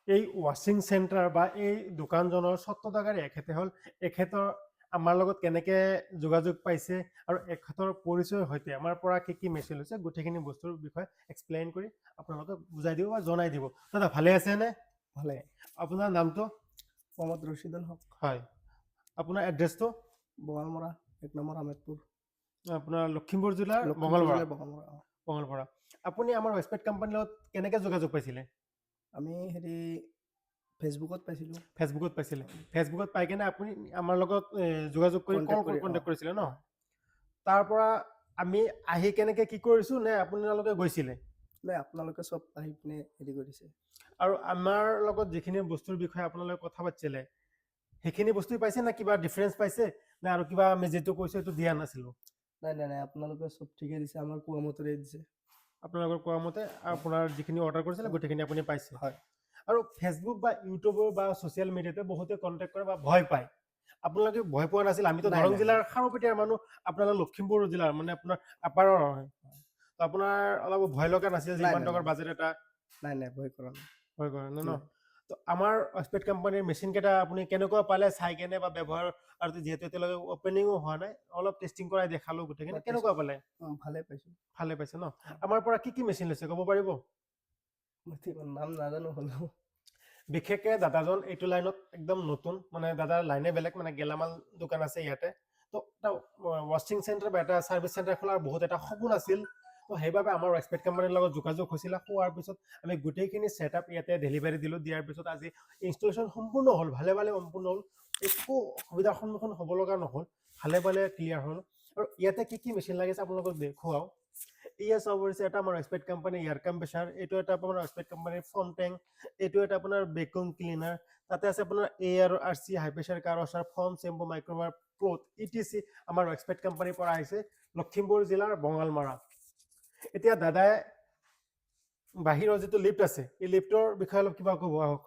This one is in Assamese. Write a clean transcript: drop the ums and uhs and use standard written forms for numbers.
এই ৱাশ্বিং চেণ্টাৰ বা এই দোকানজনৰ স্বত্বদাগাৰী এখেতে হ'ল এখেতৰ আমাৰ লগত কেনেকে যোগাযোগ পাইছে আৰু এখেতৰ পৰিচয়ৰ সৈতে আমাৰ পৰা কি মেচিন লৈছে গোটেইখিনি বস্তুৰ বিষয়ে এক্সপ্লেইন কৰি আপোনালোকে বুজাই দিব বা জনাই দিব। দাদা ভালে আছেনে? ভালে। আপোনাৰ নামটো? মোহাম্মদ ৰছিদুল হক। হয়। আপোনাৰ এড্ৰেছটো? বঙালমৰা 1 নম্বৰ আহমেদপুৰ। আপোনাৰ লখিমপুৰ জিলাৰ বঙালমৰা। আপুনি আমাৰ ৱেষ্টপেট কোম্পানীৰ লগত কেনেকে যোগাযোগ পাইছিলে? আমি ফেচবুকত পাইছিলোঁ। ফেচবুকত পাইছিলে। ফেচবুকত পাই কেনে আপুনি আমাৰ লগত যোগাযোগ কৰি কণ্টেক্ট কৰিছিলে ন? তাৰ পৰা আমি আহি কেনেকে কি কৰিছো নে আপোনালোকে গৈছিলে? নাই, আপোনালোকে চব আহি পিনে কৰিছে। আৰু আমাৰ লগত যিখিনি বস্তুৰ বিষয়ে আপোনালোকে কথা পাতিছিলে সেইখিনি বস্তু পাইছে নে কিবা ডিফাৰেঞ্চ পাইছে নে আৰু কিবা আমি যেটো কৈছো সেইটো দিয়া নাছিলো? নাই, আপোনালোকে চব ঠিকে দিছে, আমাৰ কোৱা মতে দিছে। আপোনালোকৰ কোৱা মতে আপোনাৰ যিখিনি অৰ্ডাৰ কৰিছিলে গোটেইখিনি আপুনি পাইছে। হয়। আৰু ফেচবুক বা ইউটিউবৰ বা ছ'চিয়েল মিডিয়াতে বহুতে কণ্টেক্ট কৰে বা ভয় পায়। আপোনালোকে ভয় পোৱা নাছিল? আমিতো দৰং জিলাৰ খাৰুপেটীয়াৰ মানুহ, আপোনালোক লখিমপুৰ জিলাৰ মানে আপোনাৰ আপাৰৰ হয়। তো আপোনাৰ অলপ ভয় লগা নাছিল যে ইমান টকাৰ বাজেট এটা? নাই, ভয় কৰা নাই। ভয় কৰা নাই ন? তো আমাৰ ৱেষ্টপেট কোম্পানীৰ মেচিন কেইটা আপুনি কেনেকুৱা পালে চাই কেনে বা ব্যৱহাৰ আৰু যিহেতু এতিয়ালৈকে অপেনিঙো হোৱা নাই, অলপ টেষ্টিং কৰাই দেখালো গোটেইখিনি, কেনেকুৱা পালে? ভালে পাইছো। ভালে পাইছে ন? আমাৰ পৰা কি মেচিন লৈছে ক'ব পাৰিব? নাম নাজানো হ'লেও বিশেষকে দাদাজন এইটো লাইনত একদম নতুন, মানে দাদাৰ লাইনে বেলেগ, মানে গেলামাল দোকান আছে ইয়াতে। তো এটা ৱাশ্বিং চেণ্টাৰ বা এটা ছাৰ্ভিচ চেণ্টাৰ খোলাৰ বহুত এটা সপোন আছিল। তো সেইবাবে আমাৰ ৱেষ্টপেট কোম্পানীৰ লগত যোগাযোগ হৈছিলে। হোৱাৰ পিছত আমি গোটেইখিনি ছেটআপ ইয়াতে ডেলিভাৰী দিলোঁ। দিয়াৰ পিছত আজি ইনষ্টলেশ্যন সম্পূৰ্ণ হ'ল, ভালে সম্পূৰ্ণ হ'ল। একো অসুবিধাৰ সন্মুখীন হ'ব লগা নহ'ল, ভালে ক্লিয়াৰ হ'ল। আৰু ইয়াতে কি মেচিন লাগিছে আপোনালোকক দেখুৱাওঁ। এয়া চাব পৰিছে এটা আমাৰ ৱেষ্টপেট কোম্পানী এয়াৰ কম্প্ৰেছাৰ, এইটো এটা আপোনাৰ ৱেষ্টপেট কোম্পানীৰ ফৰ্ম টেংক, এইটো এটা আপোনাৰ ভেকুম ক্লিনাৰ, তাতে আছে আপোনাৰ AR/RC high pressure car washer, foam shampoo, microfiber, cloth ETC আমাৰ ৱেষ্টপেট কোম্পানীৰ পৰা আহিছে লখিমপুৰ জিলাৰ বঙালমৰা। এতিয়া দাদাই বাহিৰৰ যিটো লিফ্ট আছে এই লিফ্টৰ বিষয়ে অলপ কিবা ক'ব আহক।